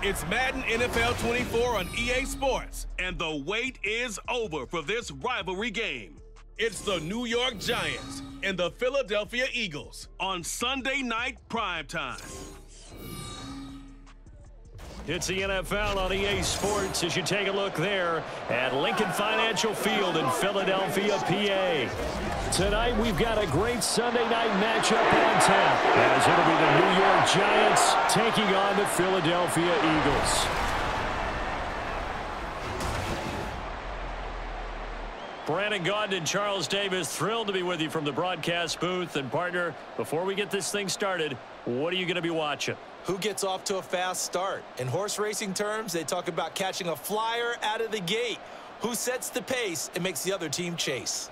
It's Madden NFL 24 on EA Sports, and the wait is over for this rivalry game. It's the New York Giants and the Philadelphia Eagles on Sunday night primetime. It's the NFL on EA Sports as you take a look there at Lincoln Financial Field in Philadelphia, PA. Tonight we've got a great Sunday night matchup on tap as it'll be the New York Giants taking on the Philadelphia Eagles. Brandon Gaudin and Charles Davis, thrilled to be with you from the broadcast booth. And partner, before we get this thing started, what are you going to be watching? Who gets off to a fast start? In horse racing terms, they talk about catching a flyer out of the gate. Who sets the pace and makes the other team chase?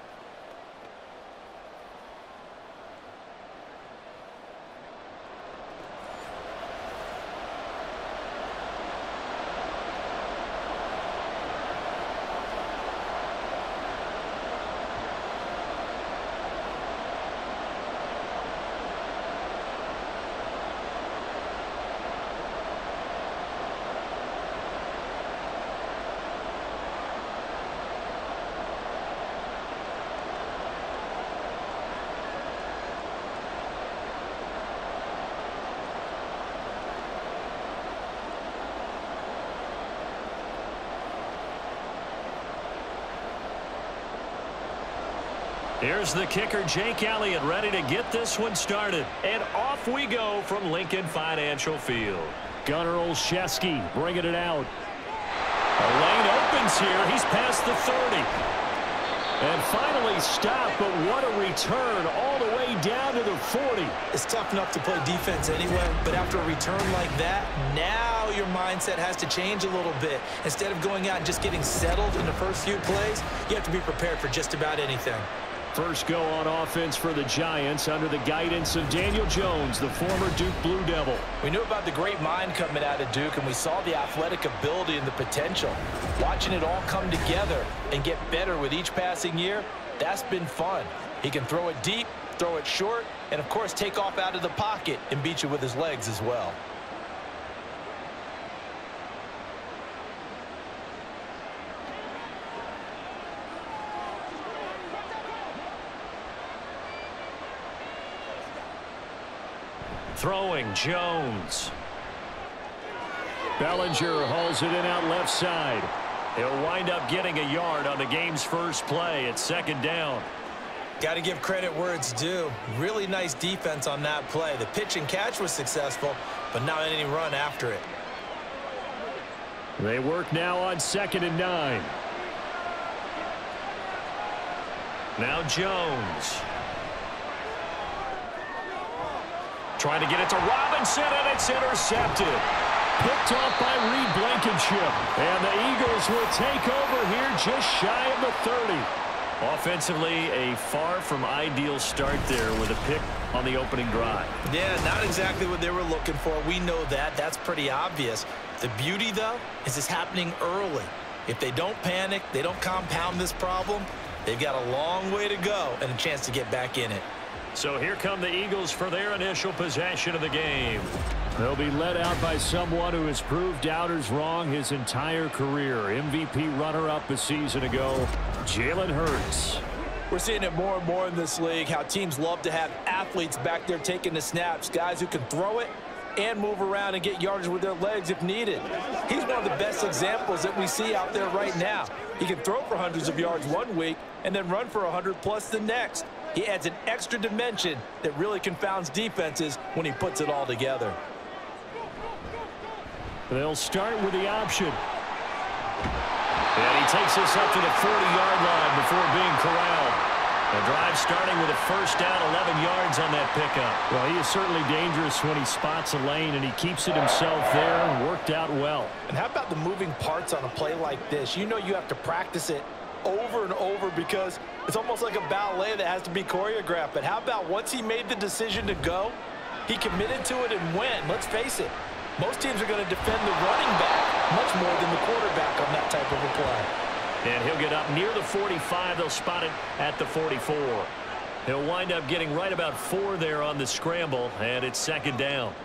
Here's the kicker, Jake Elliott, ready to get this one started. And off we go from Lincoln Financial Field. Gunnar Olszewski bringing it out. A lane opens here. He's past the 30. And finally stopped, but what a return all the way down to the 40. It's tough enough to play defense anyway, but after a return like that, now your mindset has to change a little bit. Instead of going out and just getting settled in the first few plays, you have to be prepared for just about anything. First go on offense for the Giants under the guidance of Daniel Jones, the former Duke Blue Devil. We knew about the great mind coming out of Duke, and we saw the athletic ability and the potential. Watching it all come together and get better with each passing year, that's been fun. He can throw it deep, throw it short, and, of course, take off out of the pocket and beat you with his legs as well. Throwing Jones. Bellinger hauls it in out left side. He'll wind up getting a yard on the game's first play at second down. Got to give credit where it's due. Really nice defense on that play. The pitch and catch was successful, but not any run after it. They work now on 2nd and 9. Now Jones. Trying to get it to Robinson, and it's intercepted. Picked off by Reed Blankenship. And the Eagles will take over here just shy of the 30. Offensively, a far from ideal start there with a pick on the opening drive. Yeah, not exactly what they were looking for. We know that. That's pretty obvious. The beauty, though, is it's happening early. If they don't panic, they don't compound this problem, they've got a long way to go and a chance to get back in it. So here come the Eagles for their initial possession of the game. They'll be led out by someone who has proved doubters wrong his entire career. MVP runner-up a season ago, Jalen Hurts. We're seeing it more and more in this league, how teams love to have athletes back there taking the snaps, guys who can throw it and move around and get yardage with their legs if needed. He's one of the best examples that we see out there right now. He can throw for hundreds of yards one week and then run for 100+ the next. He adds an extra dimension that really confounds defenses when he puts it all together. They'll start with the option. And he takes us up to the 40-yard line before being corralled. The drive starting with a first down, 11 yards on that pickup. Well, he is certainly dangerous when he spots a lane, and he keeps it himself there and worked out well. And how about the moving parts on a play like this? You know you have to practice it over and over because it's almost like a ballet that has to be choreographed. But how about once he made the decision to go, he committed to it and went. Let's face it, most teams are going to defend the running back much more than the quarterback on that type of a play. And he'll get up near the 45. They'll spot it at the 44. He'll wind up getting right about 4 there on the scramble, and it's second down.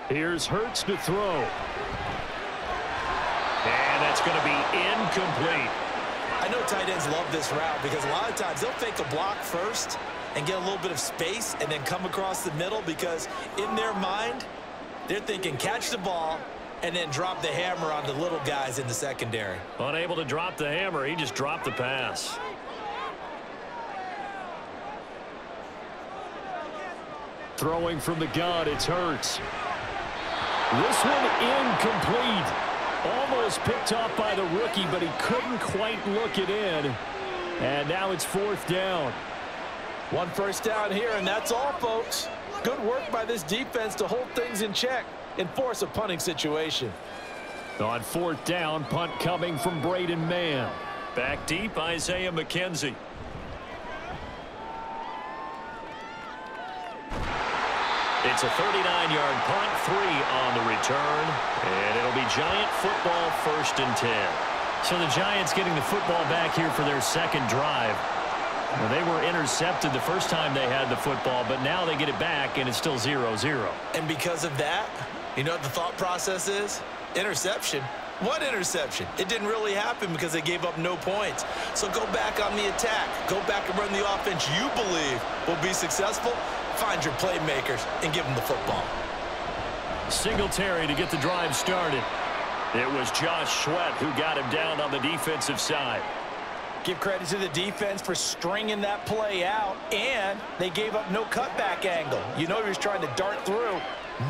Here's Hurts to throw. And that's going to be incomplete. I know tight ends love this route because a lot of times they'll fake a block first and get a little bit of space and then come across the middle because in their mind, they're thinking catch the ball and then drop the hammer on the little guys in the secondary. Unable to drop the hammer, he just dropped the pass. Throwing from the gun, it's Hurts. This one incomplete. Almost picked off by the rookie, but he couldn't quite look it in. And now it's 4th down. 1 first down here, and that's all, folks. Good work by this defense to hold things in check and force a punting situation. On 4th down, punt coming from Braden Mann. Back deep, Isaiah McKenzie. It's a 39-yard punt, 3 on the return, and it'll be Giant football 1st and 10. So the Giants getting the football back here for their second drive. Well, they were intercepted the first time they had the football, but now they get it back, and it's still 0-0. And because of that, you know what the thought process is? Interception. What interception? It didn't really happen because they gave up no points. So go back on the attack. Go back and run the offense you believe will be successful. Find your playmakers and give them the football. Singletary to get the drive started. It was Josh Sweat who got him down on the defensive side. Give credit to the defense for stringing that play out, and they gave up no cutback angle. You know he was trying to dart through.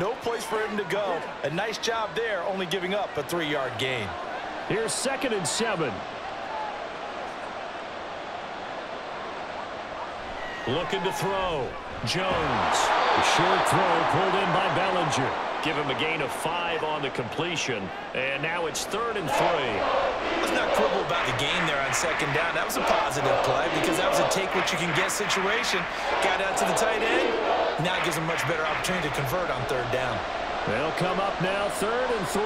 No place for him to go. A nice job there, only giving up a 3-yard gain. Here's 2nd and 7. Looking to throw. Jones. A short throw pulled in by Bellinger. Give him a gain of 5 on the completion. And now it's 3rd and 3. Let's not quibble about the gain there on 2nd down. That was a positive play because that was a take-what-you-can-get situation. Got out to the tight end. Now it gives him a much better opportunity to convert on 3rd down. They'll come up now 3rd and 3.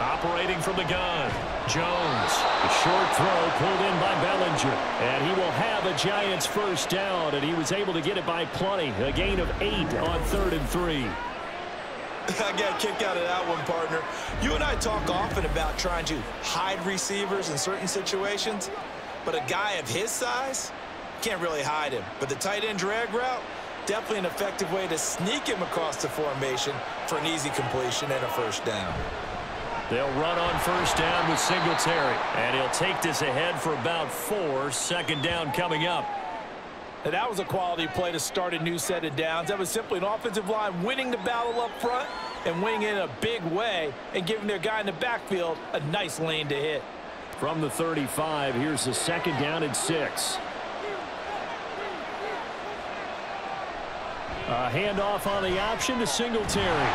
Operating from the gun. Jones. A short throw pulled in by Bellinger. And he will have a Giants 1st down, and he was able to get it by plenty. A gain of 8 on 3rd and 3. I got a kick out of that one, partner. You and I talk often about trying to hide receivers in certain situations, but a guy of his size can't really hide him. But the tight end drag route, definitely an effective way to sneak him across the formation for an easy completion and a 1st down. They'll run on 1st down with Singletary, and he'll take this ahead for about 4. 2nd down coming up. And that was a quality play to start a new set of downs. That was simply an offensive line winning the battle up front and winning it in a big way and giving their guy in the backfield a nice lane to hit. From the 35, here's the 2nd down and 6. A handoff on the option to Singletary.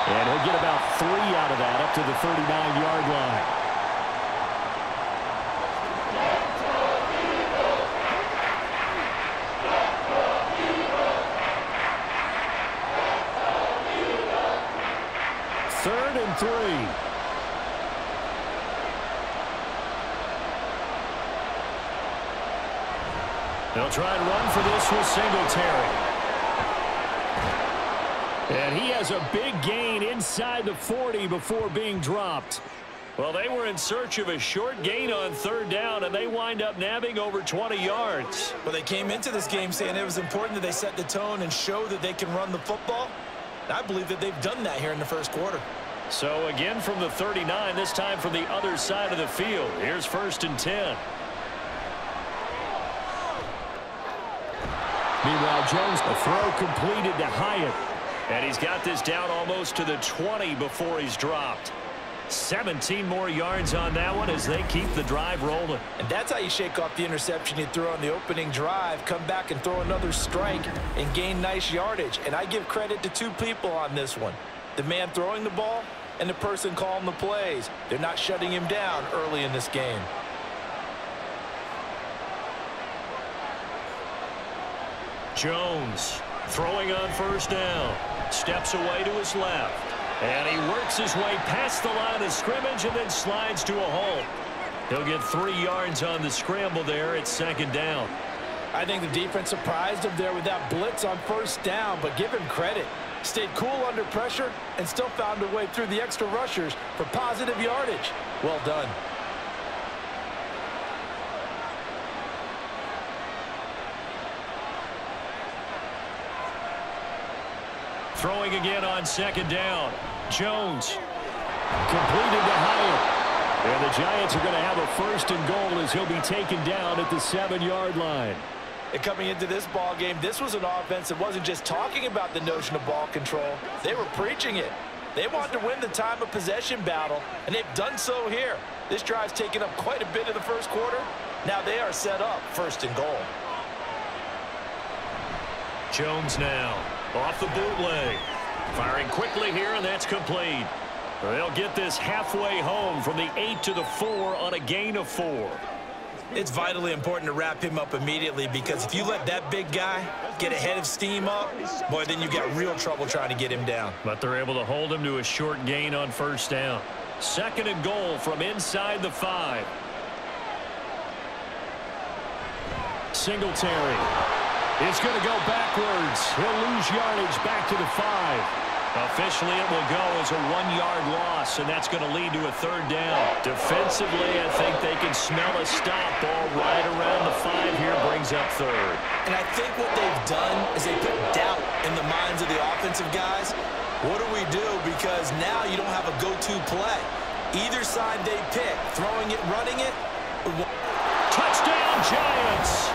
And he'll get about 3 out of that up to the 39-yard line. Third and 3. They'll try and run for this with Singletary. And he has a big gain inside the 40 before being dropped. Well, they were in search of a short gain on 3rd down, and they wind up nabbing over 20 yards. Well, they came into this game saying it was important that they set the tone and show that they can run the football. And I believe that they've done that here in the 1st quarter. So, again from the 39, this time from the other side of the field. Here's 1st and 10. Meanwhile, Jones, a throw completed to Hyatt. And he's got this down almost to the 20 before he's dropped. 17 more yards on that one as they keep the drive rolling. And that's how you shake off the interception you threw on the opening drive, come back and throw another strike and gain nice yardage. And I give credit to 2 people on this one. The man throwing the ball and the person calling the plays. They're not shutting him down early in this game. Jones throwing on 1st down. Steps away to his left. And he works his way past the line of scrimmage and then slides to a halt. He'll get 3 yards on the scramble there at 2nd down. I think the defense surprised him there with that blitz on first down, but give him credit. Stayed cool under pressure and still found a way through the extra rushers for positive yardage. Well done. Throwing again on second down. Jones completed to Hyatt. And the Giants are going to have a first and goal as he'll be taken down at the 7-yard line. And coming into this ball game, this was an offense that wasn't just talking about the notion of ball control. They were preaching it. They wanted to win the time of possession battle, and they've done so here. This drive's taken up quite a bit of the first quarter. Now they are set up first and goal. Jones now off the bootleg. Firing quickly here, and that's complete. They'll get this halfway home from the 8 to the 4 on a gain of 4. It's vitally important to wrap him up immediately, because if you let that big guy get ahead of steam up, boy, then you got real trouble trying to get him down. But they're able to hold him to a short gain on first down. Second and goal from inside the 5. Singletary is going to go backwards. He'll lose yardage back to the 5. Officially, it will go as a 1-yard loss, and that's going to lead to a third down. Defensively, I think they can smell a stop. Ball right around the 5 here, brings up third. And I think what they've done is they put doubt in the minds of the offensive guys. What do we do? Because now you don't have a go-to play. Either side they pick, throwing it, running it. Touchdown, Giants!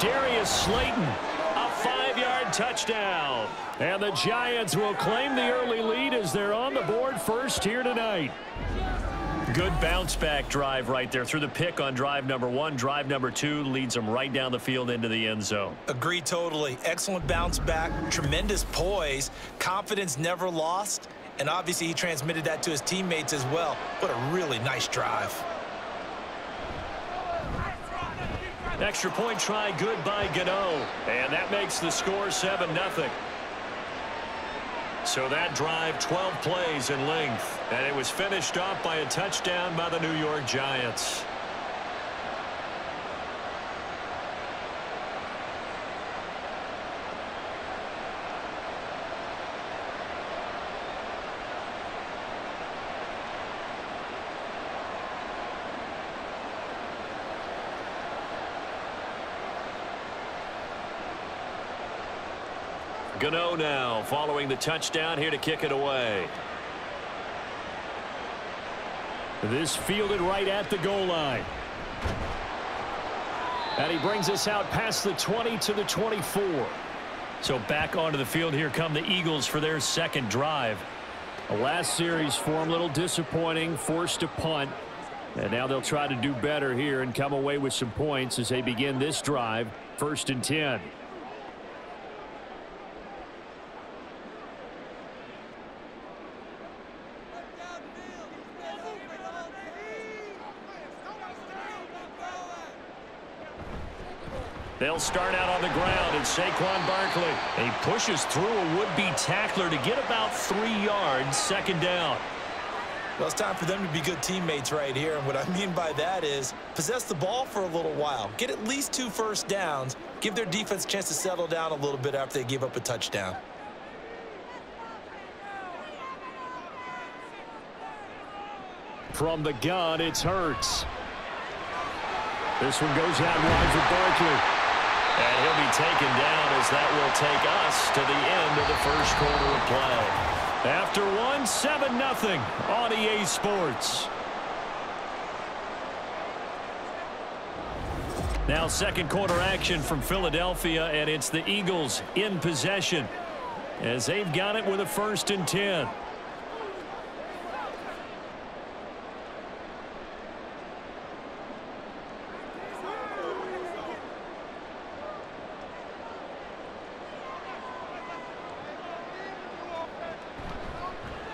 Darius Slayton, a 5-yard touchdown. And the Giants will claim the early lead as they're on the board first here tonight. Good bounce-back drive right there through the pick on drive number 1. Drive number 2 leads them right down the field into the end zone. Agree totally. Excellent bounce back, tremendous poise, confidence never lost, and obviously he transmitted that to his teammates as well. What a really nice drive. Extra point try good by Gano, and that makes the score 7-0. So that drive, 12 plays in length, and it was finished off by a touchdown by the New York Giants. Gano now following the touchdown here to kick it away. This fielded right at the goal line. And he brings us out past the 20 to the 24. So back onto the field here come the Eagles for their second drive. The last series for them a little disappointing, forced to punt. And now they'll try to do better here and come away with some points as they begin this drive, 1st and 10. They'll start out on the ground, and Saquon Barkley. He pushes through a would-be tackler to get about 3 yards, second down. Well, it's time for them to be good teammates right here, and what I mean by that is possess the ball for a little while, get at least 2 first downs, give their defense a chance to settle down a little bit after they give up a touchdown. From the gun, it's Hurts. This one goes out wide for Barkley. And he'll be taken down as that will take us to the end of the first quarter of play. After one, 7-0 on EA Sports. Now second quarter action from Philadelphia, and it's the Eagles in possession as they've got it with a 1st and 10.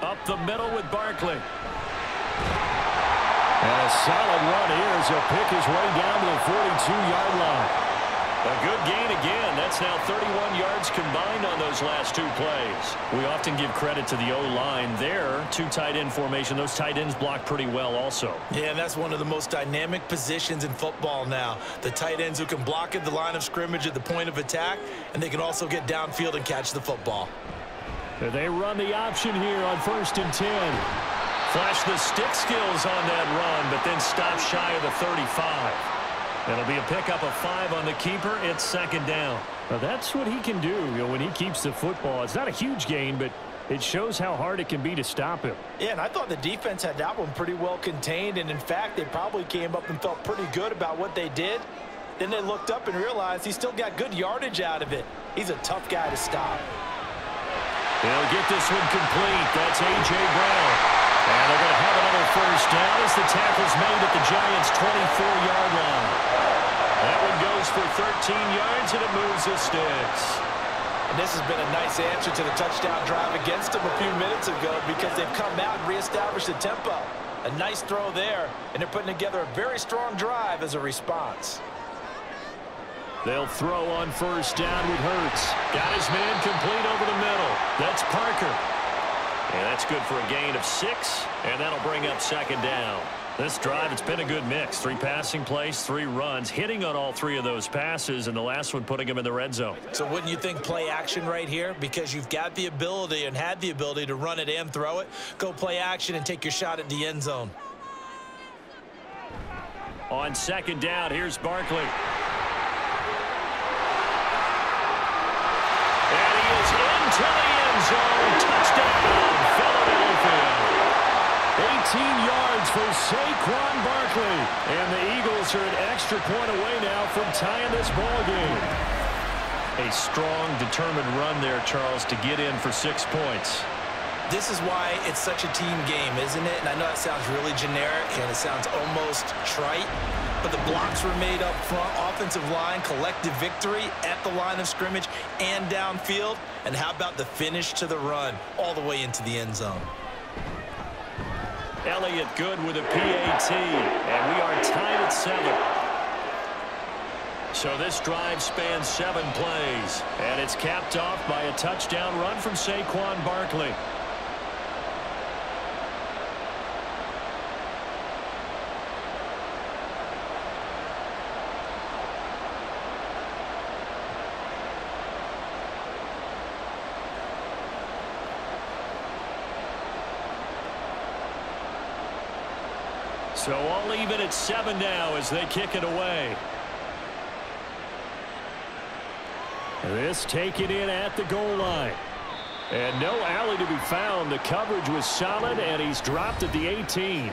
Up the middle with Barkley. And a solid run here as he'll pick his way down to the 42-yard line. A good gain again. That's now 31 yards combined on those last two plays. We often give credit to the O-line there. Two tight end formation. Those tight ends block pretty well also. Yeah, and that's one of the most dynamic positions in football now. The tight ends who can block at the line of scrimmage at the point of attack, and they can also get downfield and catch the football. They run the option here on 1st and 10. Flash the stick skills on that run, but then stop shy of the 35. It'll be a pickup of 5 on the keeper. It's 2nd down. Now that's what he can do, when he keeps the football. It's not a huge gain, but it shows how hard it can be to stop him. Yeah, and I thought the defense had that one pretty well contained, and in fact, they probably came up and felt pretty good about what they did. Then they looked up and realized he still got good yardage out of it. He's a tough guy to stop. They'll get this one complete. That's A.J. Brown. And they're going to have another 1st down as the tackle's made at the Giants' 24-yard line. That one goes for 13 yards, and it moves the Stix. And this has been a nice answer to the touchdown drive against them a few minutes ago because they've come out and reestablished the tempo. A nice throw there, and they're putting together a very strong drive as a response. They'll throw on 1st down with Hurts. Got his man complete over the middle. That's Parker. And that's good for a gain of 6, and that'll bring up 2nd down. This drive, it's been a good mix. 3 passing plays, 3 runs, hitting on all 3 of those passes, and the last one putting him in the red zone. So wouldn't you think play action right here? Because you've got the ability and had the ability to run it and throw it. Go play action and take your shot at the end zone. On 2nd down, here's Barkley. And he is into the end zone. Touchdown, Philadelphia. 18 yards for Saquon Barkley. And the Eagles are an extra point away now from tying this ball game. A strong, determined run there, Charles, to get in for 6 points. This is why it's such a team game, isn't it? And I know it sounds really generic and it sounds almost trite, but the blocks were made up front, offensive line, collective victory at the line of scrimmage and downfield. And how about the finish to the run all the way into the end zone? Elliott good with a PAT, and we are tied at 7. So this drive spans 7 plays, and it's capped off by a touchdown run from Saquon Barkley. So all even at 7 now as they kick it away. This taken in at the goal line. And no alley to be found. The coverage was solid, and he's dropped at the 18.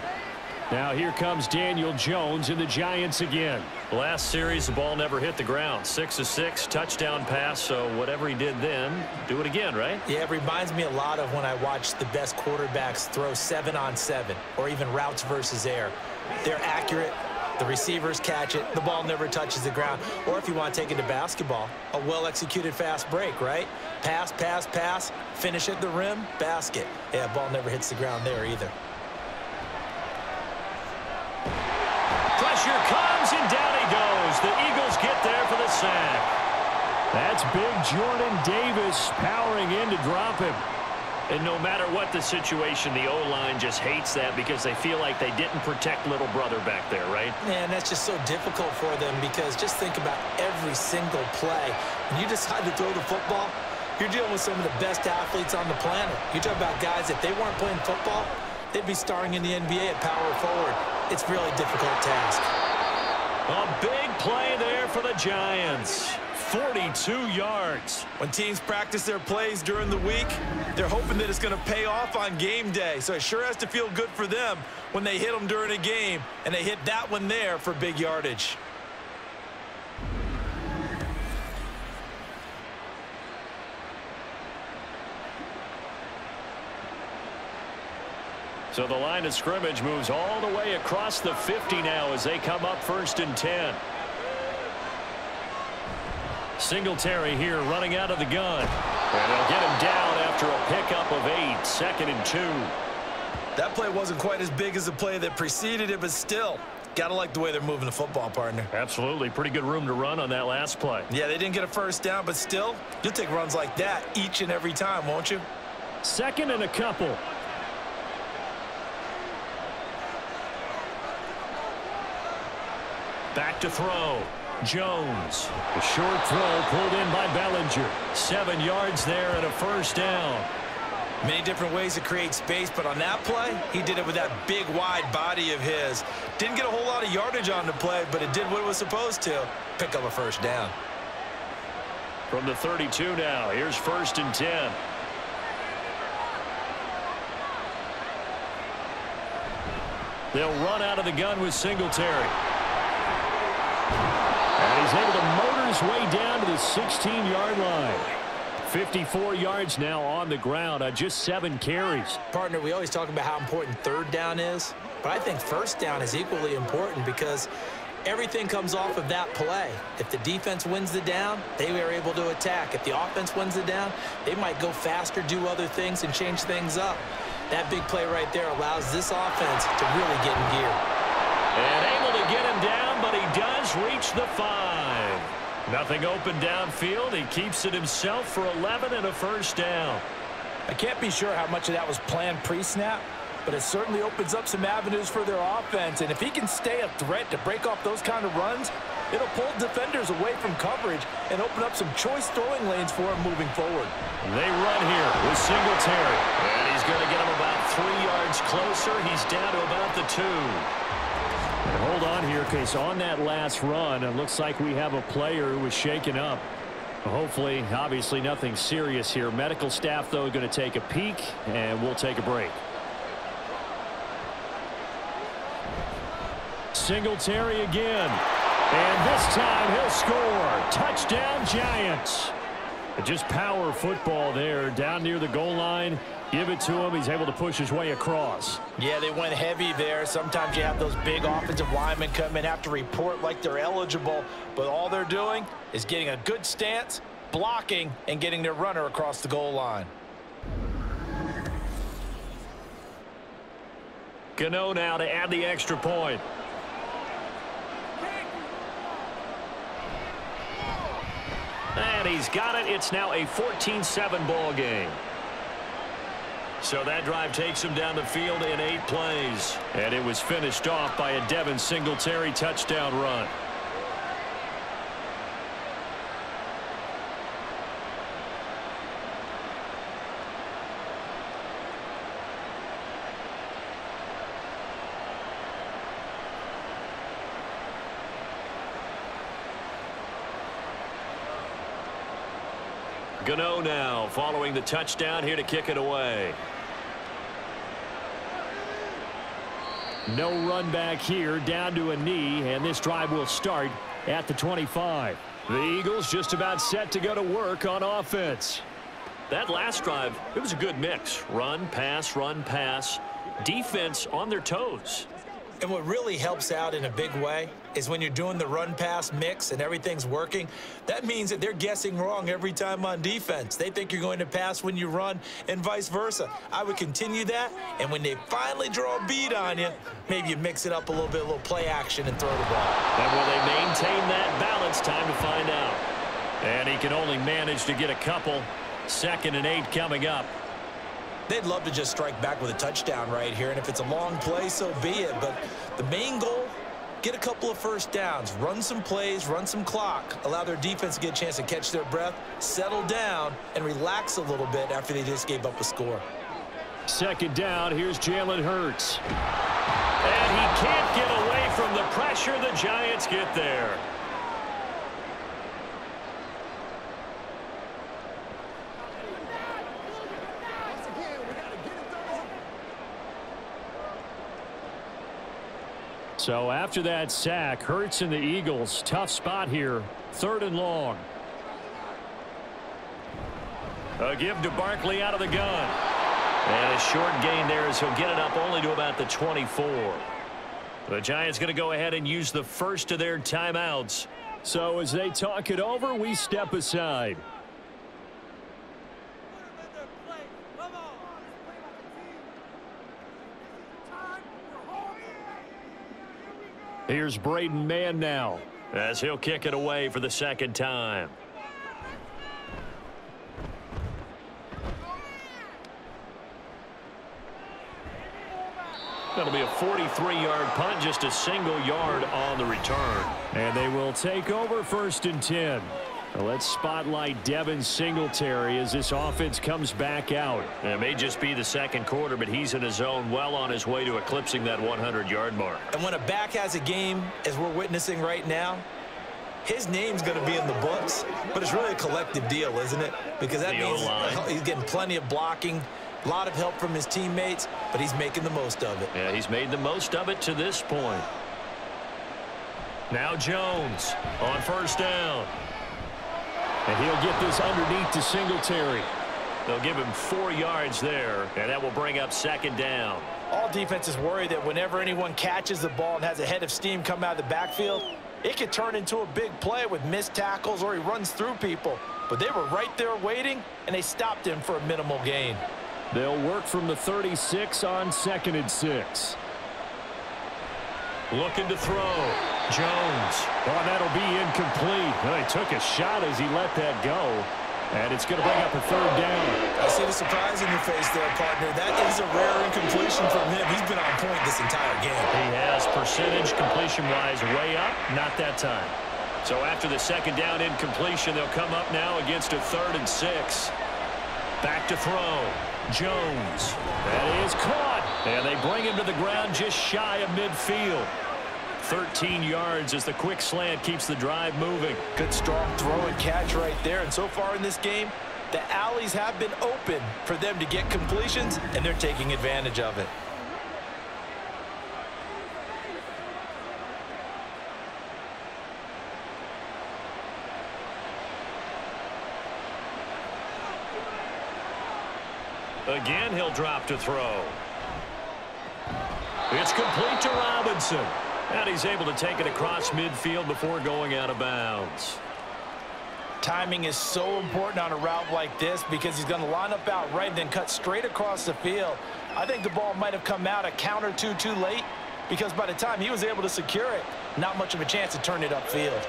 Now here comes Daniel Jones and the Giants again. Last series, the ball never hit the ground. 6 of 6, touchdown pass, so whatever he did then, do it again, right? Yeah, it reminds me a lot of when I watched the best quarterbacks throw 7-on-7 or even routes versus air. They're accurate. The receivers catch it. The ball never touches the ground. Or if you want to take it to basketball, a well-executed fast break, right? Pass, pass, pass, finish at the rim, basket. Yeah, ball never hits the ground there either. Pressure comes, and down he goes. The Eagles get there for the sack. That's big Jordan Davis powering in to drop him. And no matter what the situation, the O-line just hates that because they feel like they didn't protect little brother back there, right? Man, that's just so difficult for them because just think about every single play. When you decide to throw the football, you're dealing with some of the best athletes on the planet. You talk about guys, if they weren't playing football, they'd be starring in the NBA at power forward. It's a really difficult task. A big play there for the Giants. 42 yards. When teams practice their plays during the week, they're hoping that it's going to pay off on game day. So it sure has to feel good for them when they hit them during a game, and they hit that one there for big yardage. So the line of scrimmage moves all the way across the 50 now as they come up 1st and 10. Singletary here running out of the gun. And they'll get him down after a pickup of 8, 2nd and 2. That play wasn't quite as big as the play that preceded it, but still, Gotta like the way they're moving the football, partner. Absolutely. Pretty good room to run on that last play. Yeah, they didn't get a first down, but still, you'll take runs like that each and every time, won't you? Second and a couple. Back to throw. Jones. A short throw pulled in by Bellinger. 7 yards there and a first down. Many different ways to create space, but on that play, he did it with that big, wide body of his. Didn't get a whole lot of yardage on the play, but it did what it was supposed to. Pick up a first down. From the 32 now, here's 1st and 10. They'll run out of the gun with Singletary. And he's able to motor his way down to the 16-yard line. 54 yards now on the ground on just 7 carries. Partner, we always talk about how important third down is, but I think first down is equally important because everything comes off of that play. If the defense wins the down, they are able to attack. If the offense wins the down, they might go faster, do other things, and change things up. That big play right there allows this offense to really get in gear. And able to get him down, but he does reach the 5. Nothing open downfield. He keeps it himself for 11 and a first down. I can't be sure how much of that was planned pre-snap, but it certainly opens up some avenues for their offense. And if he can stay a threat to break off those kind of runs, it'll pull defenders away from coverage and open up some choice throwing lanes for him moving forward. They run here with Singletary. And he's going to get him about 3 yards closer. He's down to about the 2. And hold on here, because on that last run, it looks like we have a player who was shaken up. Hopefully, obviously nothing serious here. Medical staff, though, going to take a peek, and we'll take a break. Singletary again. And this time he'll score. Touchdown, Giants. Just power football there down near the goal line. Give it to him. He's able to push his way across. Yeah, they went heavy there. Sometimes you have those big offensive linemen come in, have to report like they're eligible, but all they're doing is getting a good stance, blocking, and getting their runner across the goal line. Gano now to add the extra point. And he's got it. It's now a 14-7 ball game. So that drive takes him down the field in 8 plays. And it was finished off by a Devin Singletary touchdown run. Gano now following the touchdown here to kick it away. No run back here, down to a knee, and this drive will start at the 25. The Eagles just about set to go to work on offense. That last drive, it was a good mix. Run, pass, defense on their toes. And what really helps out in a big way is when you're doing the run-pass mix and everything's working, that means that they're guessing wrong every time on defense. They think you're going to pass when you run and vice versa. I would continue that, and when they finally draw a beat on you, maybe you mix it up a little bit, a little play action and throw the ball. And will they maintain that balance? Time to find out. And he can only manage to get a couple. 2nd and 8 coming up. They'd love to just strike back with a touchdown right here, and if it's a long play, so be it. But the main goal, get a couple of first downs, run some plays, run some clock, allow their defense to get a chance to catch their breath, settle down, and relax a little bit after they just gave up a score. 2nd down, here's Jalen Hurts. And he can't get away from the pressure. The Giants get there. So after that sack, Hurts and the Eagles, tough spot here. 3rd and long. A give to Barkley out of the gun. And a short gain there as he'll get it up only to about the 24. The Giants going to go ahead and use the first of their timeouts. So as they talk it over, we step aside. Here's Braden Mann now, as he'll kick it away for the second time. That'll be a 43-yard punt, just a single yard on the return. And they will take over 1st and 10. Now let's spotlight Devin Singletary as this offense comes back out. It may just be the second quarter, but he's in his zone, well on his way to eclipsing that 100-yard mark. And when a back has a game, as we're witnessing right now, his name's going to be in the books, but it's really a collective deal, isn't it? Because that means he's getting plenty of blocking, a lot of help from his teammates, but he's making the most of it. Yeah, he's made the most of it to this point. Now Jones on 1st down. And he'll get this underneath to Singletary. They'll give him 4 yards there, and that will bring up 2nd down. All defenses worry that whenever anyone catches the ball and has a head of steam come out of the backfield, it could turn into a big play with missed tackles or he runs through people. But they were right there waiting, and they stopped him for a minimal gain. They'll work from the 36 on 2nd and 6. Looking to throw. Jones. Oh, that'll be incomplete. Well, he took a shot as he let that go. And it's going to bring up a 3rd down. I see the surprise in your face there, partner. That is a rare incompletion from him. He's been on point this entire game. He has, percentage completion-wise way up. Not that time. So after the 2nd down incompletion, they'll come up now against a 3rd and 6. Back to throw. Jones. That is caught. And they bring him to the ground just shy of midfield. 13 yards as the quick slant keeps the drive moving. Good strong throw and catch right there. And so far in this game, the alleys have been open for them to get completions, and they're taking advantage of it. Again, he'll drop to throw. It's complete to Robinson. And he's able to take it across midfield before going out of bounds. Timing is so important on a route like this because he's going to line up out right and then cut straight across the field. I think the ball might have come out a count or two too late because by the time he was able to secure it, not much of a chance to turn it upfield.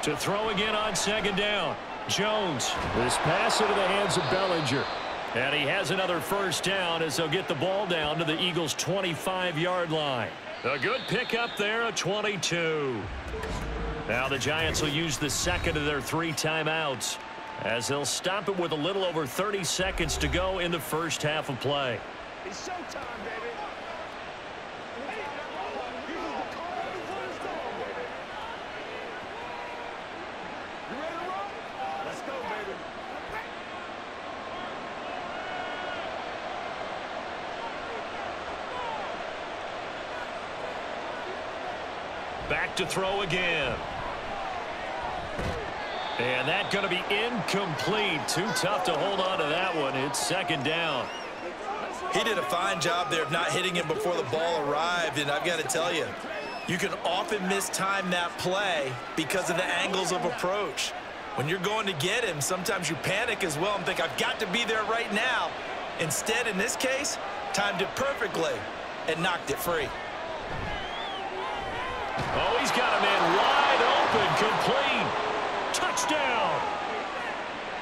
To throw again on 2nd down. Jones. This pass into the hands of Bellinger. And he has another 1st down as they'll get the ball down to the Eagles' 25-yard line. A good pickup there, a 22. Now the Giants will use the 2nd of their 3 timeouts as they'll stop it with a little over 30 seconds to go in the first half of play. It's showtime, baby. You ready to roll? Let's go, baby. Back to throw again. And that's going to be incomplete. Too tough to hold on to that one. It's 2nd down. He did a fine job there of not hitting him before the ball arrived, and I've got to tell you, you can often mistime that play because of the angles of approach. When you're going to get him, sometimes you panic as well and think, I've got to be there right now. Instead, in this case, timed it perfectly and knocked it free. Oh, he's got a man wide open, complete. Touchdown.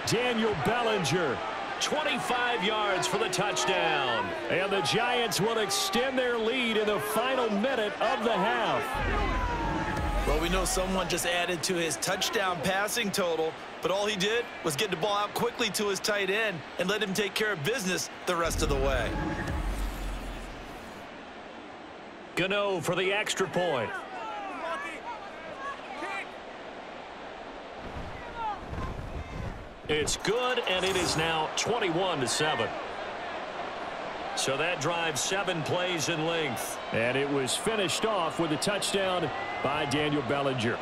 Daniel Bellinger, 25 yards for the touchdown. And the Giants will extend their lead in the final minute of the half. Well, we know someone just added to his touchdown passing total, but all he did was get the ball out quickly to his tight end and let him take care of business the rest of the way. Gano for the extra point. It's good, and it is now 21-7. So that drives 7 plays in length. And it was finished off with a touchdown by Daniel Bellinger.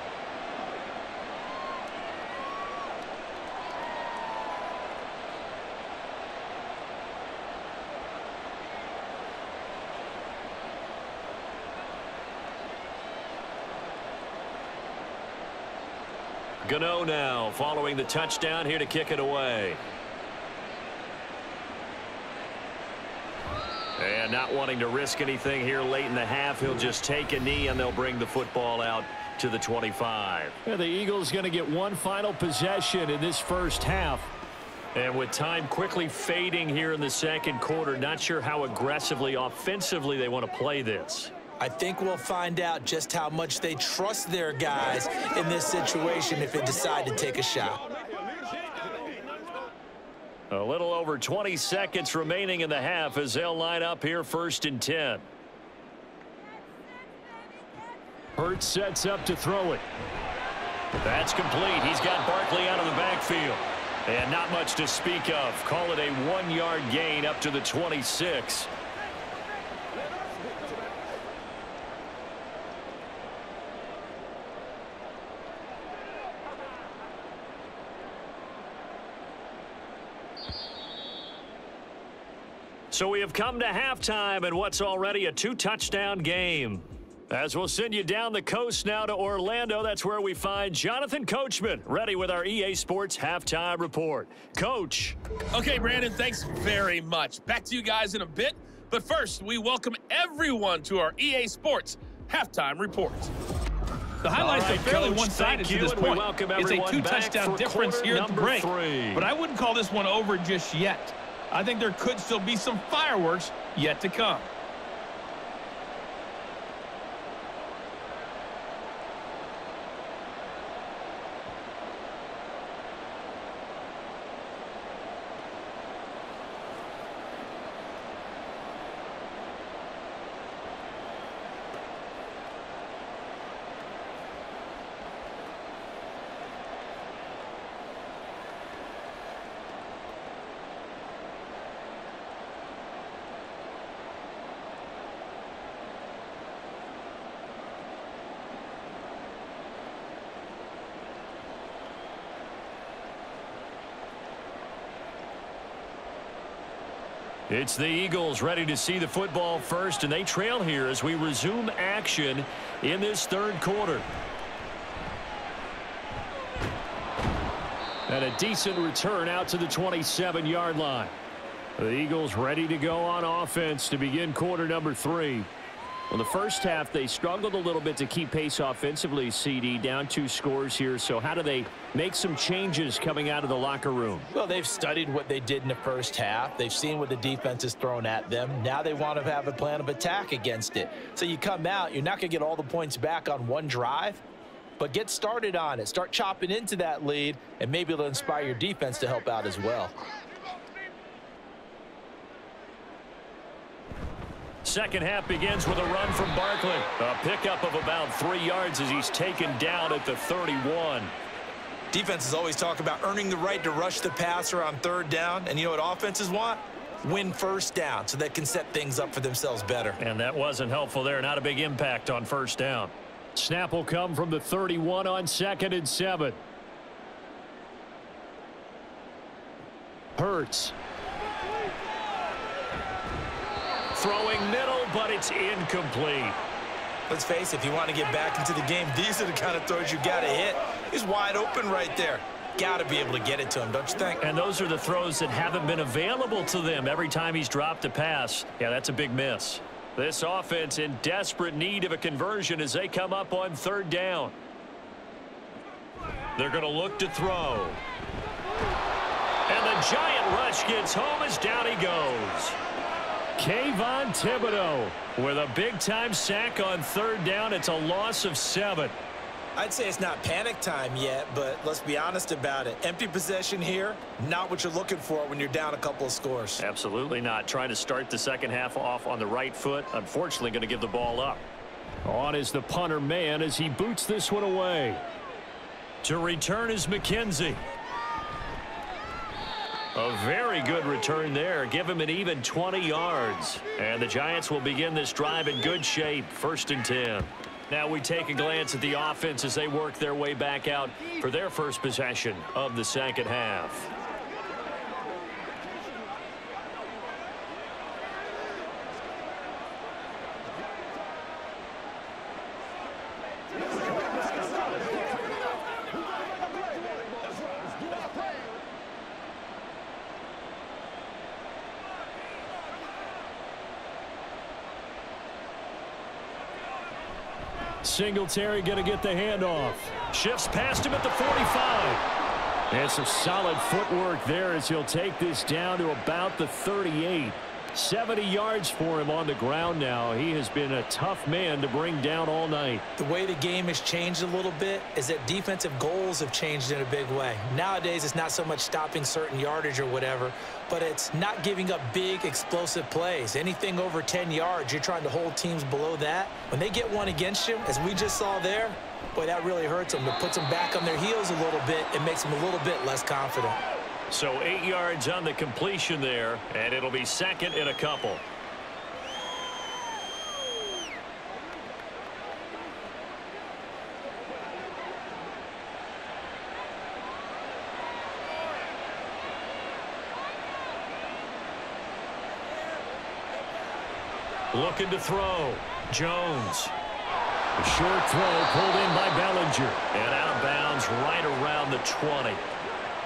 Gano now following the touchdown here to kick it away. And not wanting to risk anything here late in the half, he'll just take a knee and they'll bring the football out to the 25. Yeah, the Eagles going to get one final possession in this first half. And with time quickly fading here in the second quarter, not sure how aggressively, offensively they want to play this. I think we'll find out just how much they trust their guys in this situation if they decide to take a shot. A little over 20 seconds remaining in the half as they'll line up here 1st and 10. Hurts sets up to throw it. That's complete. He's got Barkley out of the backfield. And not much to speak of. Call it a 1-yard gain up to the 26. So we have come to halftime in what's already a 2-touchdown game. As we'll send you down the coast now to Orlando, that's where we find Jonathan Coachman, ready with our EA Sports Halftime Report. Coach. Okay, Brandon, thanks very much. Back to you guys in a bit. But first, we welcome everyone to our EA Sports Halftime Report. The highlights are fairly one-sided to this point. It's a 2-touchdown difference here at the break. But I wouldn't call this one over just yet. I think there could still be some fireworks yet to come. It's the Eagles ready to see the football first, and they trail here as we resume action in this third quarter. And a decent return out to the 27-yard line. The Eagles ready to go on offense to begin quarter number 3. Well, the first half, they struggled a little bit to keep pace offensively, CD, down 2 scores here. So how do they make some changes coming out of the locker room? Well, they've studied what they did in the first half. They've seen what the defense has thrown at them. Now they want to have a plan of attack against it. So you come out, you're not going to get all the points back on one drive, but get started on it. Start chopping into that lead, and maybe it'll inspire your defense to help out as well. Second half begins with a run from Barkley. A pickup of about 3 yards as he's taken down at the 31. Defenses always talk about earning the right to rush the passer on third down. And you know what offenses want? Win first down so they can set things up for themselves better. And that wasn't helpful there. Not a big impact on first down. Snap will come from the 31 on 2nd and 7. Hurts. Throwing middle, but it's incomplete. Let's face it, if you want to get back into the game, these are the kind of throws you got to hit. He's wide open right there. Got to be able to get it to him, don't you think? And those are the throws that haven't been available to them every time he's dropped a pass. Yeah, that's a big miss. This offense in desperate need of a conversion as they come up on third down. They're going to look to throw. And the giant rush gets home as down he goes. Kayvon Thibodeau with a big-time sack on third down. It's a loss of 7. I'd say it's not panic time yet, but let's be honest about it. Empty possession here, not what you're looking for when you're down a couple of scores. Absolutely not. Trying to start the second half off on the right foot. Unfortunately, going to give the ball up. On is the punter man as he boots this one away. To return is McKenzie. A very good return there. Give him an even 20 yards. And the Giants will begin this drive in good shape. 1st and 10. Now we take a glance at the offense as they work their way back out for their first possession of the second half. Singletary going to get the handoff. Shifts past him at the 45. And some solid footwork there as he'll take this down to about the 38. 70 yards for him on the ground now. He has been a tough man to bring down all night. The way the game has changed a little bit is that defensive goals have changed in a big way. Nowadays, it's not so much stopping certain yardage or whatever, but it's not giving up big, explosive plays. Anything over 10 yards, you're trying to hold teams below that. When they get one against you, as we just saw there, boy, that really hurts them. It puts them back on their heels a little bit. It makes them a little bit less confident. So 8 yards on the completion there, and it'll be second and a couple. Looking to throw. Jones. A short throw pulled in by Bellinger. And out of bounds right around the 20.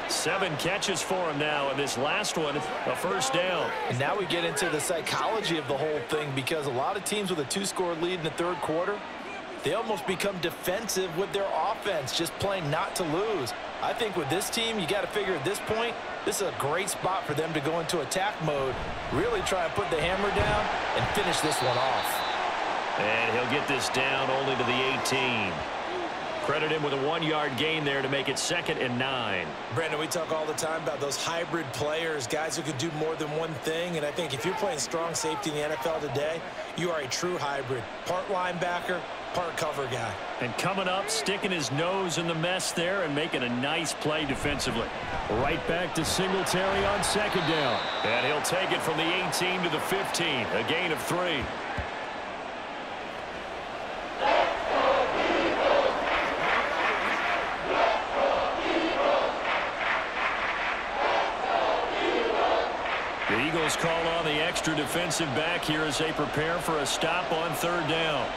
7 catches for him now, and this last one, a first down. And now we get into the psychology of the whole thing, because a lot of teams with a 2-score lead in the third quarter, they almost become defensive with their offense, just playing not to lose. I think with this team, you got to figure at this point, this is a great spot for them to go into attack mode, really try and put the hammer down and finish this one off. And he'll get this down only to the 18. Credit him with a 1-yard gain there to make it 2nd and 9. Brandon, we talk all the time about those hybrid players, guys who could do more than one thing. And I think if you're playing strong safety in the NFL today, you are a true hybrid. Part linebacker, part cover guy. And coming up, sticking his nose in the mess there and making a nice play defensively. Right back to Singletary on 2nd down. And he'll take it from the 18 to the 15, a gain of 3. The Eagles call on the extra defensive back here as they prepare for a stop on 3rd down.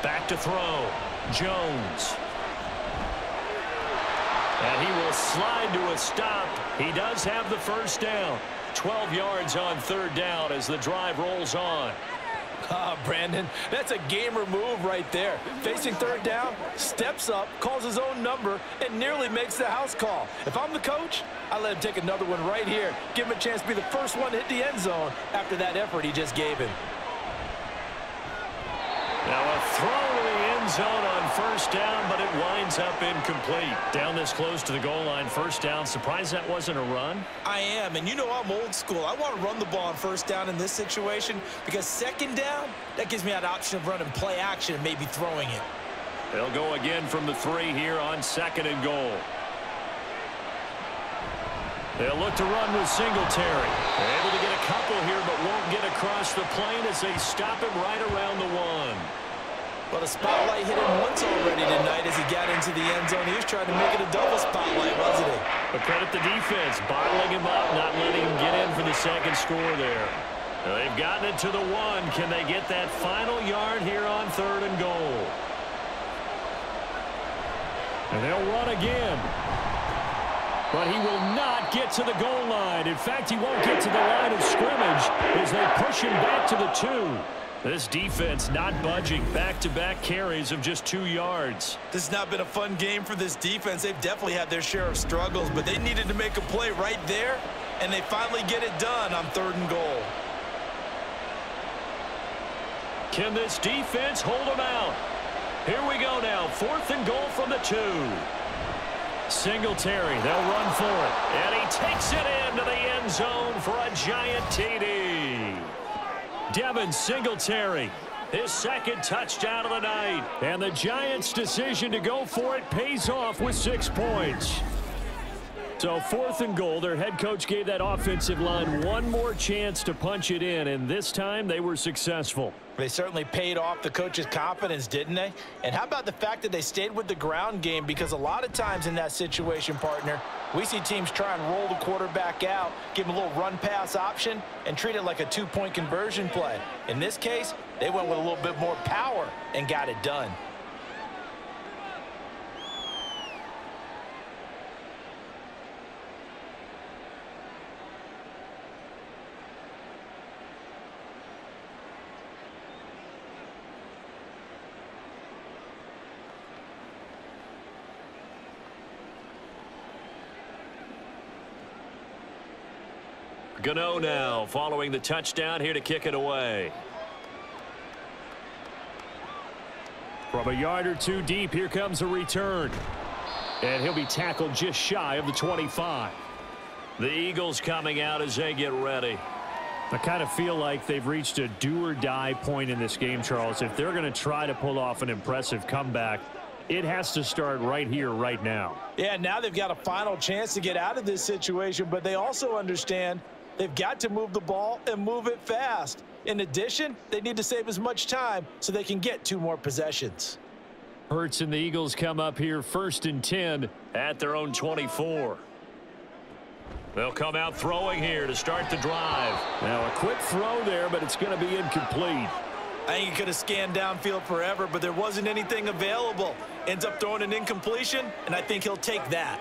Back to throw. Jones. And he will slide to a stop. He does have the first down. 12 yards on 3rd down as the drive rolls on. Brandon, that's a gamer move right there. Facing 3rd down, steps up, calls his own number, and nearly makes the house call. If I'm the coach, I let him take another one right here. Give him a chance to be the first one to hit the end zone after that effort he just gave him. Now a throw to the end zone on 1st down, but it winds up incomplete. Down this close to the goal line, 1st down. Surprised that wasn't a run? I am, and you know I'm old school. I want to run the ball on 1st down in this situation because 2nd down, that gives me an option of running play action and maybe throwing it. They'll go again from the 3 here on 2nd and goal. They'll look to run with Singletary. They're able to get a couple here, but won't get across the plane as they stop him right around the 1. Well, the spotlight hit him once already tonight as he got into the end zone. He was trying to make it a double spotlight, wasn't he? But credit the defense, bottling him up, not letting him get in for the 2nd score there. Now they've gotten it to the 1. Can they get that final yard here on 3rd and goal? And they'll run again. But he will not get to the goal line. In fact, he won't get to the line of scrimmage as they push him back to the 2. This defense not budging. Back-to-back carries of just 2 yards. This has not been a fun game for this defense. They've definitely had their share of struggles, but they needed to make a play right there, and they finally get it done on 3rd and goal. Can this defense hold them out? Here we go now. 4th and goal from the 2. Singletary, they'll run for it. And he takes it into the end zone for a giant TD. Devin Singletary, his 2nd touchdown of the night. And the Giants' decision to go for it pays off with 6 points. So 4th and goal, their head coach gave that offensive line one more chance to punch it in, and this time they were successful. They certainly paid off the coach's confidence, didn't they? And how about the fact that they stayed with the ground game? Because a lot of times in that situation, partner, we see teams try and roll the quarterback out, give him a little run-pass option, and treat it like a 2-point conversion play. In this case, they went with a little bit more power and got it done. Gano now following the touchdown here to kick it away. From a yard or two deep, here comes a return. And he'll be tackled just shy of the 25. The Eagles coming out as they get ready. I kind of feel like they've reached a do-or-die point in this game, Charles. If they're going to try to pull off an impressive comeback, it has to start right here, right now. Yeah, now they've got a final chance to get out of this situation, but they also understand they've got to move the ball and move it fast. In addition, they need to save as much time so they can get 2 more possessions. Hurts and the Eagles come up here 1st and 10 at their own 24. They'll come out throwing here to start the drive. Now a quick throw there, but it's going to be incomplete. I think he could have scanned downfield forever, but there wasn't anything available. Ends up throwing an incompletion, and I think he'll take that.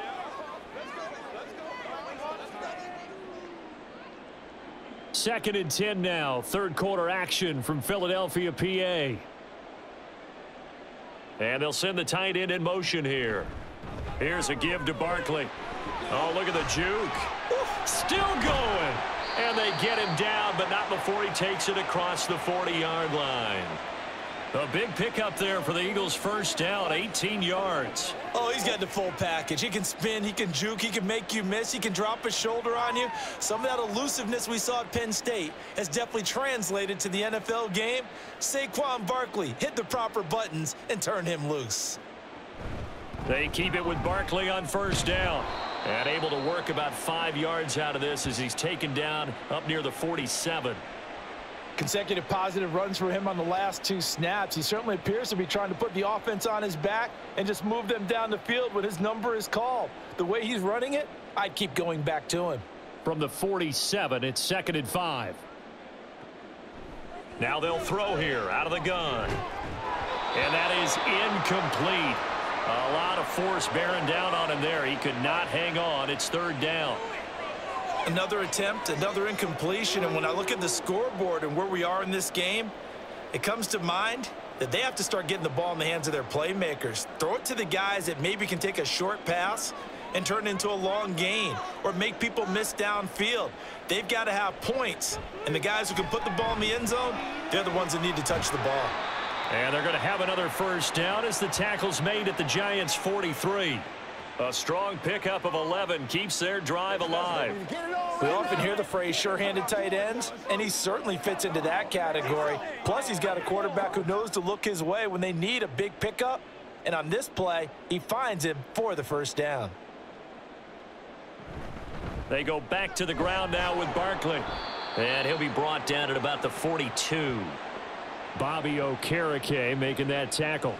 Second and 10 now. 3rd quarter action from Philadelphia, PA. And they'll send the tight end in motion here. Here's a give to Barkley. Oh, look at the juke. Still going. And they get him down, but not before he takes it across the 40-yard line. A big pickup there for the Eagles' first down, 18 yards. Oh, he's got the full package. He can spin, he can juke, he can make you miss, he can drop a shoulder on you. Some of that elusiveness we saw at Penn State has definitely translated to the NFL game. Saquon Barkley hit the proper buttons and turn him loose. They keep it with Barkley on first down. And able to work about 5 yards out of this as he's taken down up near the 47. Consecutive positive runs for him on the last 2 snaps. He certainly appears to be trying to put the offense on his back and just move them down the field when his number is called. The way he's running it, I'd keep going back to him. From the 47, it's 2nd and 5. Now they'll throw here out of the gun. And that is incomplete. A lot of force bearing down on him there. He could not hang on. It's 3rd down. Another attempt, another incompletion, and when I look at the scoreboard and where we are in this game, it comes to mind that they have to start getting the ball in the hands of their playmakers. Throw it to the guys that maybe can take a short pass and turn it into a long gain or make people miss downfield. They've got to have points, and the guys who can put the ball in the end zone, they're the ones that need to touch the ball. And they're going to have another first down as the tackle's made at the Giants' 43. A strong pickup of 11 keeps their drive alive. We often hear the phrase sure-handed tight ends, and he certainly fits into that category. Plus, he's got a quarterback who knows to look his way when they need a big pickup. And on this play, he finds him for the first down. They go back to the ground now with Barkley. And he'll be brought down at about the 42. Bobby Okereke making that tackle.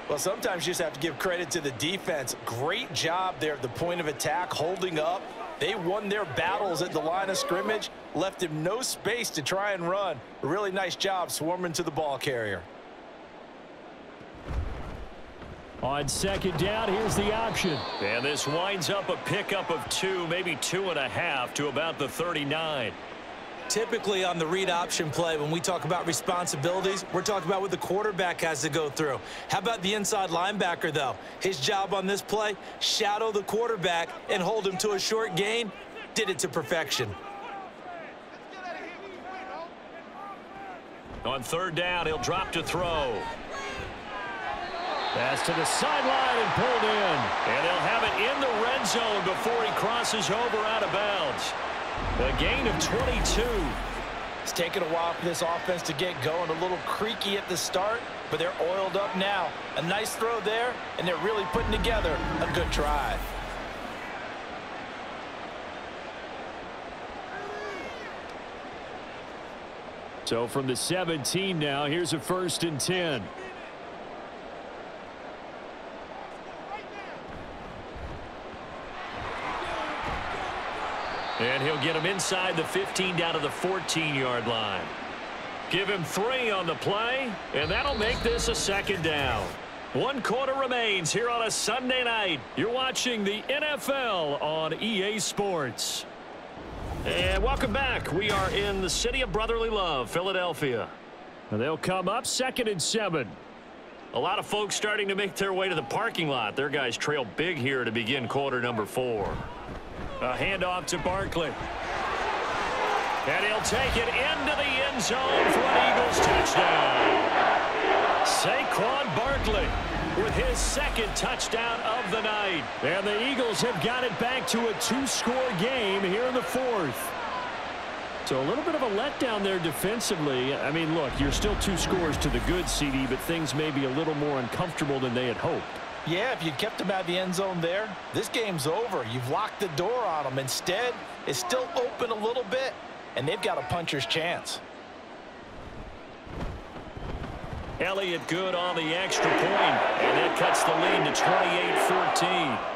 Well, sometimes you just have to give credit to the defense. Great job there at the point of attack, holding up. They won their battles at the line of scrimmage, left him no space to try and run. A really nice job swarming to the ball carrier. On 2nd down, here's the option. And this winds up a pickup of 2, maybe 2.5 to about the 39. Typically on the read option play, when we talk about responsibilities, we're talking about what the quarterback has to go through. How about the inside linebacker, though? His job on this play, shadow the quarterback and hold him to a short gain. Did it to perfection. On 3rd down, he'll drop to throw. Pass to the sideline and pulled in. And they'll have it in the red zone before he crosses over out of bounds. A gain of 22. It's taken a while for this offense to get going. A little creaky at the start, but they're oiled up now. A nice throw there, and they're really putting together a good drive. So from the 17 now, here's a 1st and 10. And he'll get him inside the 15 down to the 14-yard line. Give him 3 on the play, and that'll make this a 2nd down. 1 quarter remains here on a Sunday night. You're watching the NFL on EA Sports. And welcome back. We are in the city of brotherly love, Philadelphia. And they'll come up 2nd and 7. A lot of folks starting to make their way to the parking lot. Their guys trail big here to begin quarter number 4. A handoff to Barkley. And he'll take it into the end zone for an Eagles touchdown. Saquon Barkley with his second touchdown of the night. And the Eagles have got it back to a 2-score game here in the fourth. So a little bit of a letdown there defensively. I mean, look, you're still 2 scores to the good, CD, but things may be a little more uncomfortable than they had hoped. Yeah, if you'd kept them out of the end zone there, this game's over. You've locked the door on them. Instead, it's still open a little bit, and they've got a puncher's chance. Elliott good on the extra point, and that cuts the lead to 28-14.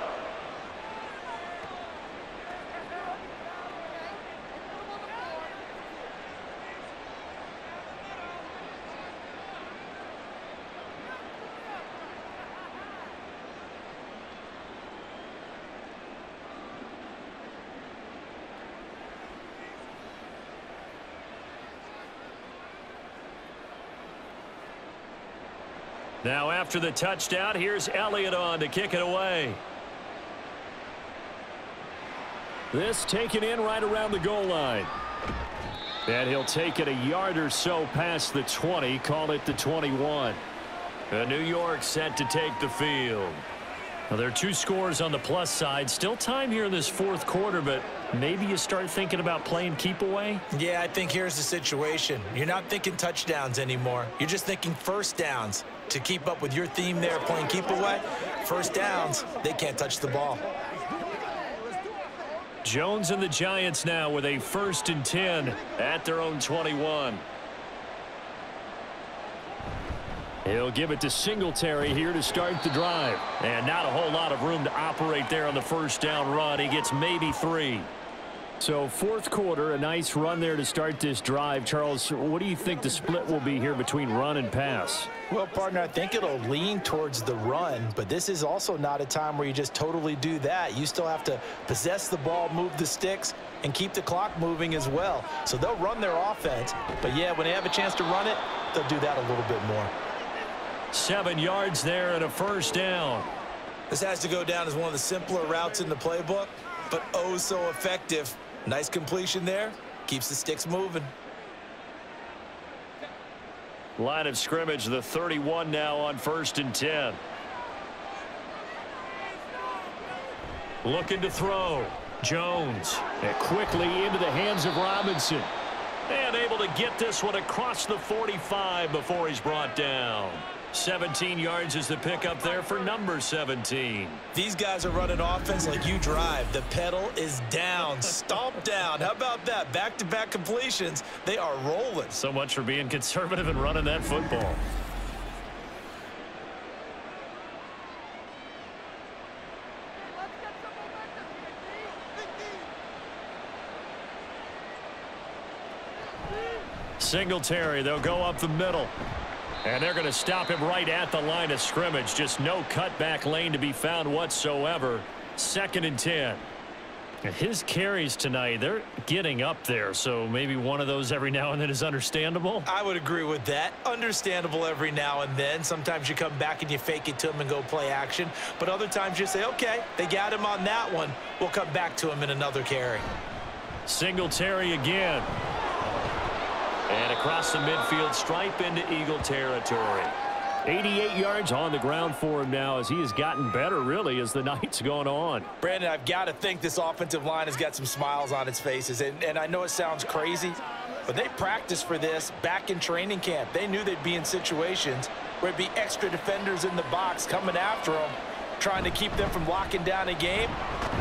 Now after the touchdown, here's Elliott on to kick it away. This taken in right around the goal line. And he'll take it a yard or so past the 20, call it the 21. New York set to take the field. Now there are 2 scores on the plus side. Still time here in this fourth quarter, but maybe you start thinking about playing keep away? Yeah, I think here's the situation. You're not thinking touchdowns anymore. You're just thinking first downs. To keep up with your theme there, playing keep away, first downs, they can't touch the ball. Jones and the Giants now with a 1st and 10 at their own 21. He'll give it to Singletary here to start the drive. And not a whole lot of room to operate there on the first down run. He gets maybe 3. So fourth quarter, a nice run there to start this drive. Charles, what do you think the split will be here between run and pass? Well, partner, I think it'll lean towards the run, but this is also not a time where you just totally do that. You still have to possess the ball, move the sticks, and keep the clock moving as well. So they'll run their offense, but yeah, when they have a chance to run it, they'll do that a little bit more. 7 yards there and a first down. This has to go down as one of the simpler routes in the playbook, but oh so effective. Nice completion there. Keeps the sticks moving. Line of scrimmage, the 31 now on 1st and 10. Looking to throw. Jones. And quickly into the hands of Robinson. And able to get this one across the 45 before he's brought down. 17 yards is the pickup there for number 17. These guys are running offense like you drive. The pedal is down, stomp down. How about that? Back-to-back completions. They are rolling. So much for being conservative and running that football. Singletary, they'll go up the middle. And they're going to stop him right at the line of scrimmage. Just no cutback lane to be found whatsoever. 2nd and 10. And his carries tonight, they're getting up there. So maybe one of those every now and then is understandable. I would agree with that. Understandable every now and then. Sometimes you come back and you fake it to him and go play action. But other times you say, okay, they got him on that one. We'll come back to him in another carry. Singletary again. And across the midfield stripe into Eagle territory. 88 yards on the ground for him now as he has gotten better, really, as the night's gone on. Brandon, I've got to think this offensive line has got some smiles on its faces. And I know it sounds crazy, but they practiced for this back in training camp. They knew they'd be in situations where it'd be extra defenders in the box coming after them, trying to keep them from locking down a game.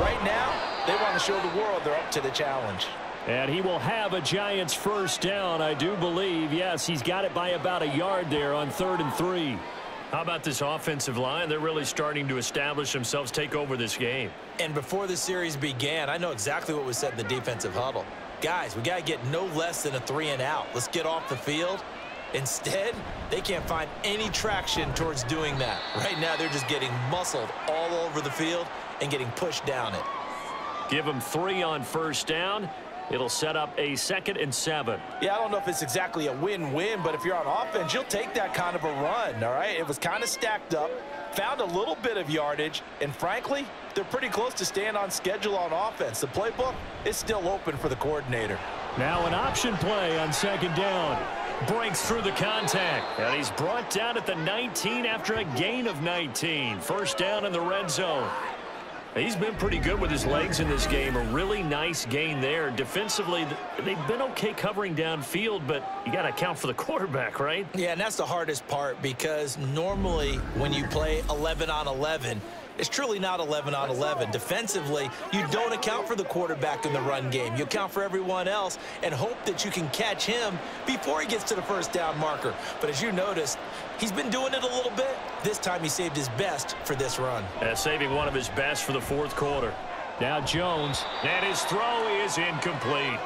Right now, they want to show the world they're up to the challenge. And he will have a Giants first down, I do believe. Yes, he's got it by about a yard there on 3rd and 3. How about this offensive line? They're really starting to establish themselves, take over this game. And before the series began, I know exactly what was said in the defensive huddle. Guys, we got to get no less than a 3 and out. Let's get off the field. Instead, they can't find any traction towards doing that. Right now, they're just getting muscled all over the field and getting pushed down it. Give them 3 on first down. It'll set up a 2nd and 7. Yeah, I don't know if it's exactly a win-win, but if you're on offense, you'll take that kind of a run, all right? It was kind of stacked up, found a little bit of yardage, and frankly, they're pretty close to staying on schedule on offense. The playbook is still open for the coordinator. Now an option play on 2nd down. Breaks through the contact, and he's brought down at the 19 after a gain of 19. First down in the red zone. He's been pretty good with his legs in this game. A really nice gain there. Defensively, they've been okay covering downfield, but you got to account for the quarterback, right? Yeah, and that's the hardest part because normally when you play 11 on 11, it's truly not 11 on 11. Defensively, you don't account for the quarterback in the run game. You account for everyone else and hope that you can catch him before he gets to the first down marker. But as you noticed, he's been doing it a little bit. This time he saved his best for this run. Saving one of his best for the 4th quarter. Now Jones, and his throw is incomplete.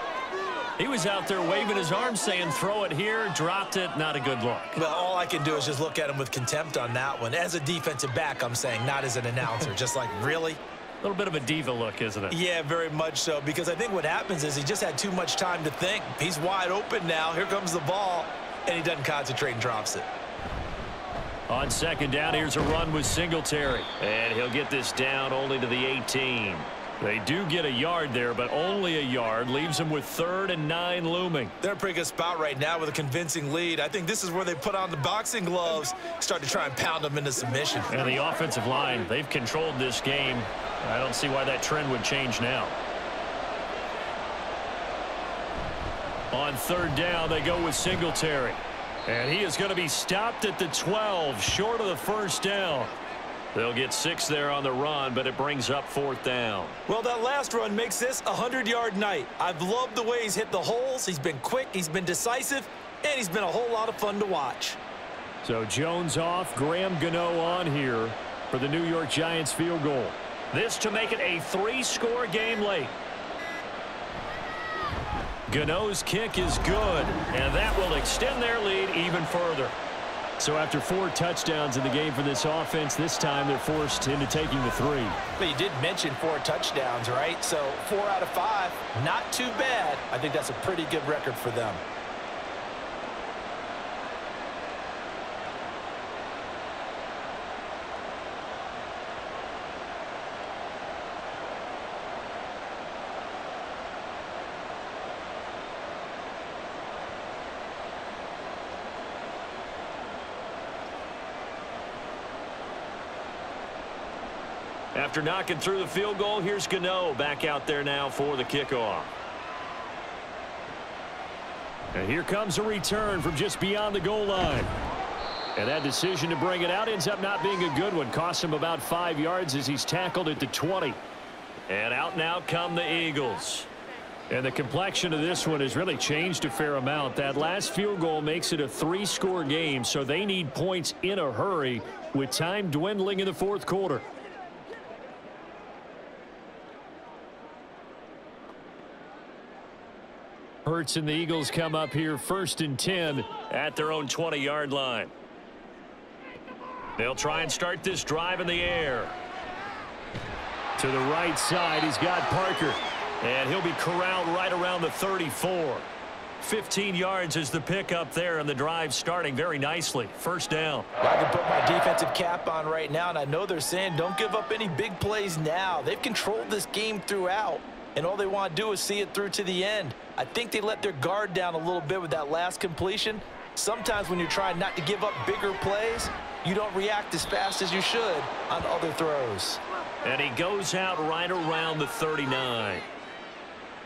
He was out there waving his arms saying throw it here, dropped it, not a good look. Well, all I can do is just look at him with contempt on that one. As a defensive back, I'm saying, not as an announcer. Just like, really? A little bit of a diva look, isn't it? Yeah, very much so, because I think what happens is he just had too much time to think. He's wide open now. Here comes the ball, and he doesn't concentrate and drops it. On 2nd down, here's a run with Singletary. And he'll get this down only to the 18. They do get a yard there, but only a yard. Leaves them with 3rd and 9 looming. They're in a pretty good spot right now with a convincing lead. I think this is where they put on the boxing gloves, start to try and pound them into submission. And the offensive line, they've controlled this game. I don't see why that trend would change now. On 3rd down, they go with Singletary. And he is going to be stopped at the 12, short of the first down. They'll get 6 there on the run, but it brings up 4th down. Well, that last run makes this a 100-yard night. I've loved the way he's hit the holes. He's been quick, he's been decisive, and he's been a whole lot of fun to watch. So Jones off, Graham Gano on here for the New York Giants field goal. This to make it a 3-score game late. Gano's kick is good, and that will extend their lead even further. So after 4 touchdowns in the game for this offense, this time they're forced into taking the 3. But you did mention 4 touchdowns, right? So 4 out of 5, not too bad. I think that's a pretty good record for them. After knocking through the field goal, here's Gano back out there now for the kickoff. And here comes a return from just beyond the goal line. And that decision to bring it out ends up not being a good one. Costs him about 5 yards as he's tackled at the 20. And out now come the Eagles. And the complexion of this one has really changed a fair amount. That last field goal makes it a 3-score game, so they need points in a hurry with time dwindling in the 4th quarter. Hurts and the Eagles come up here 1st and 10 at their own 20-yard line. They'll try and start this drive in the air. To the right side, he's got Parker. And he'll be corralled right around the 34. 15 yards is the pickup there, and the drive starting very nicely. First down. I can put my defensive cap on right now, and I know they're saying don't give up any big plays now. They've controlled this game throughout, and all they want to do is see it through to the end. I think they let their guard down a little bit with that last completion. Sometimes when you're trying not to give up bigger plays, you don't react as fast as you should on other throws. And he goes out right around the 39.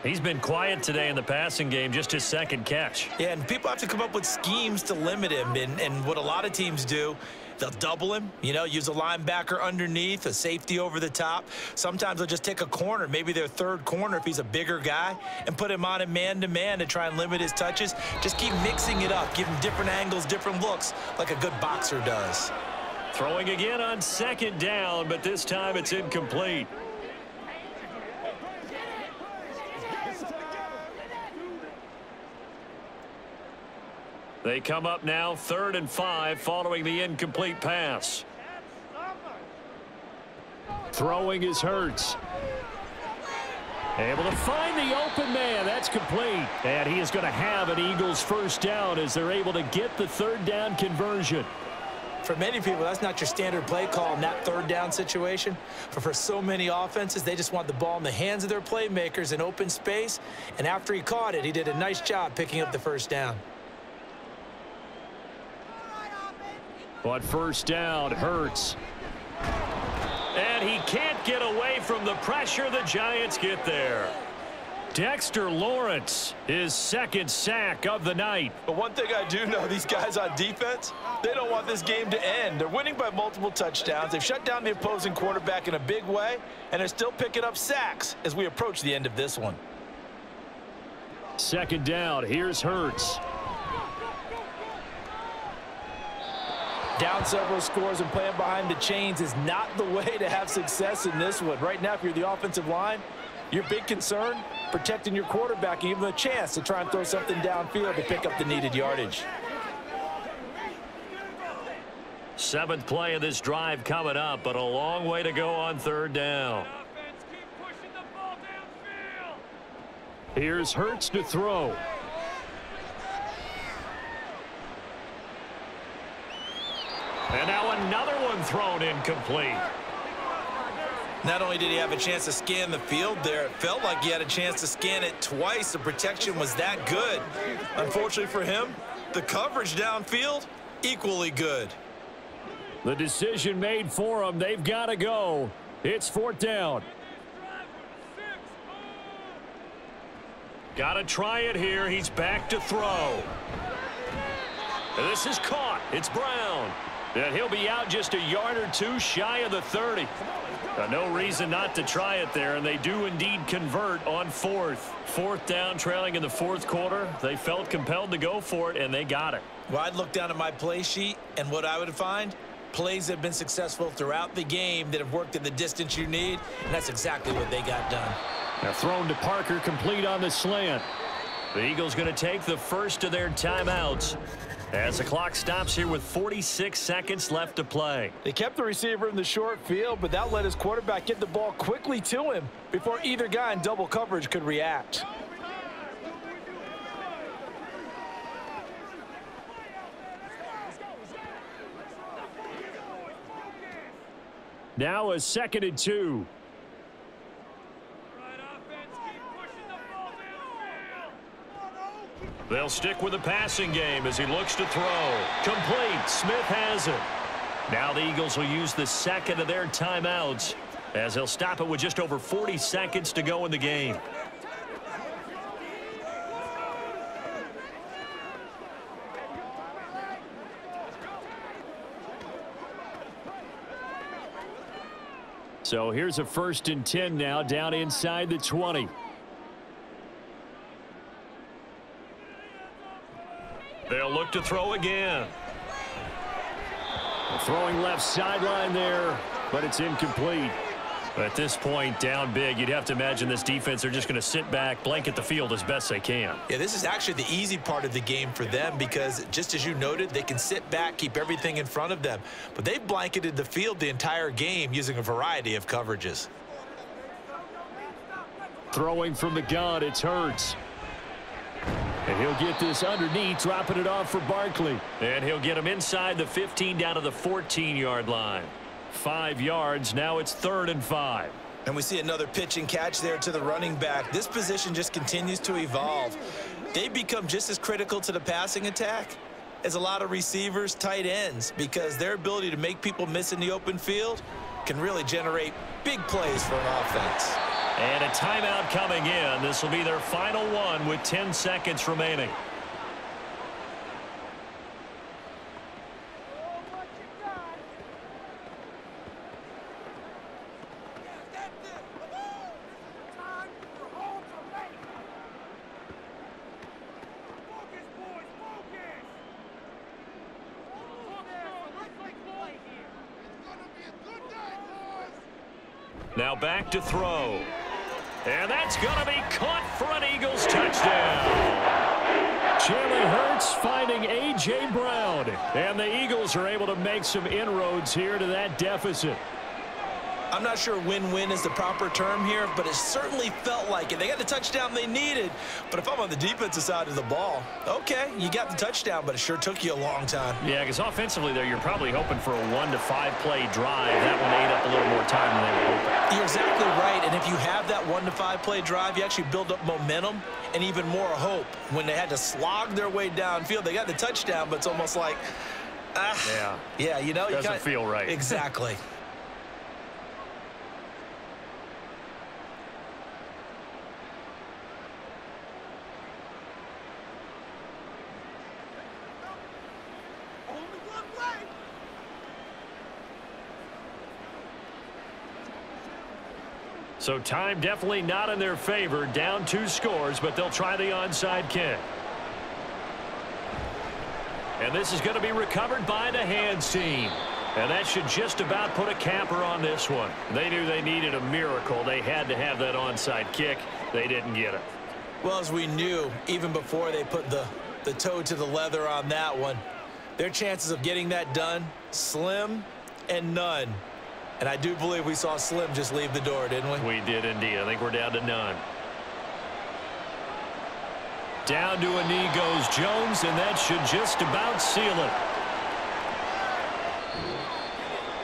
He's been quiet today in the passing game, just his 2nd catch. Yeah, and people have to come up with schemes to limit him. And what a lot of teams do, they'll double him, you know, use a linebacker underneath, a safety over the top. Sometimes they'll just take a corner, maybe their 3rd corner if he's a bigger guy, and put him on a man-to-man to try and limit his touches. Just keep mixing it up, give him different angles, different looks, like a good boxer does. Throwing again on 2nd down, but this time it's incomplete. They come up now 3rd and 5 following the incomplete pass. Throwing is Hurts. Able to find the open man. That's complete. And he is going to have an Eagles first down as they're able to get the third down conversion. For many people, that's not your standard play call in that third down situation. But for so many offenses, they just want the ball in the hands of their playmakers in open space. And after he caught it, he did a nice job picking up the first down. But first down hurts. And he can't get away from the pressure. The Giants get there. Dexter Lawrence, his second sack of the night. But one thing I do know, these guys on defense, they don't want this game to end. They're winning by multiple touchdowns. They've shut down the opposing quarterback in a big way, and they're still picking up sacks as we approach the end of this one. Second down, here's Hurts. Down several scores and playing behind the chains is not the way to have success in this one. Right now, if you're the offensive line, your big concern, protecting your quarterback and give him a chance to try and throw something downfield to pick up the needed yardage. Seventh play of this drive coming up, but a long way to go on third down. Here's Hurts to throw. And now another one thrown incomplete. Not only did he have a chance to scan the field there, it felt like he had a chance to scan it twice. The protection was that good. Unfortunately for him, the coverage downfield, equally good. The decision made for him. They've got to go. It's fourth down. Got to try it here. He's back to throw. This is caught. It's Brown. And he'll be out just a yard or two shy of the 30. No reason not to try it there, and they do indeed convert on fourth. Fourth down, trailing in the fourth quarter. They felt compelled to go for it, and they got it. Well, I'd look down at my play sheet, and what I would find, plays that have been successful throughout the game that have worked at the distance you need, and that's exactly what they got done. Now thrown to Parker, complete on the slant. The Eagles going to take the first of their timeouts as the clock stops here with 46 seconds left to play. They kept the receiver in the short field, but that let his quarterback get the ball quickly to him before either guy in double coverage could react. Now a 2nd and 2. They'll stick with the passing game as he looks to throw. Complete. Smith has it. Now the Eagles will use the second of their timeouts as they'll stop it with just over 40 seconds to go in the game. So here's a 1st and 10 now down inside the 20. They'll look to throw again. Throwing left sideline there, but it's incomplete. At this point, down big, you'd have to imagine this defense are just going to sit back, blanket the field as best they can. Yeah, this is actually the easy part of the game for them because, just as you noted, they can sit back, keep everything in front of them. But they've blanketed the field the entire game using a variety of coverages. Throwing from the gun, it's Hurts. And he'll get this underneath, dropping it off for Barkley. And he'll get him inside the 15 down to the 14-yard line. 5 yards. Now it's 3rd and 5. And we see another pitch and catch there to the running back. This position just continues to evolve. They become just as critical to the passing attack as a lot of receivers, tight ends, because their ability to make people miss in the open field can really generate big plays for an offense. And a timeout coming in. This will be their final one with 10 seconds remaining. Now back to throw. And that's going to be caught for an Eagles touchdown. Jalen Hurts finding A.J. Brown. And the Eagles are able to make some inroads here to that deficit. I'm not sure win-win is the proper term here, but it certainly felt like it. They got the touchdown they needed, but if I'm on the defensive side of the ball, okay, you got the touchdown, but it sure took you a long time. Yeah, because offensively there, you're probably hoping for a 1 to 5 play drive. That one ate up a little more time than they were hoping. You're exactly right, and if you have that 1 to 5 play drive, you actually build up momentum and even more hope. When they had to slog their way downfield, they got the touchdown, but it's almost like, yeah, you know, doesn't feel right. Exactly. So time definitely not in their favor. Down 2 scores, but they'll try the onside kick. And this is going to be recovered by the hands team. And that should just about put a capper on this one. They knew they needed a miracle. They had to have that onside kick. They didn't get it. Well, as we knew, even before they put the toe to the leather on that one, their chances of getting that done, slim and none. And I do believe we saw Slim just leave the door, didn't we? We did indeed. I think we're down to none. Down to a knee goes Jones, and that should just about seal it.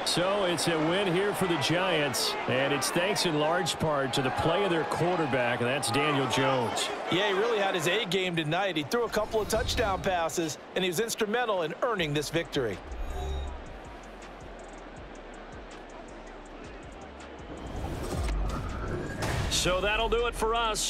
So it's a win here for the Giants, and it's thanks in large part to the play of their quarterback, and that's Daniel Jones. Yeah, he really had his A game tonight. He threw a couple of touchdown passes, and he was instrumental in earning this victory. So that'll do it for us.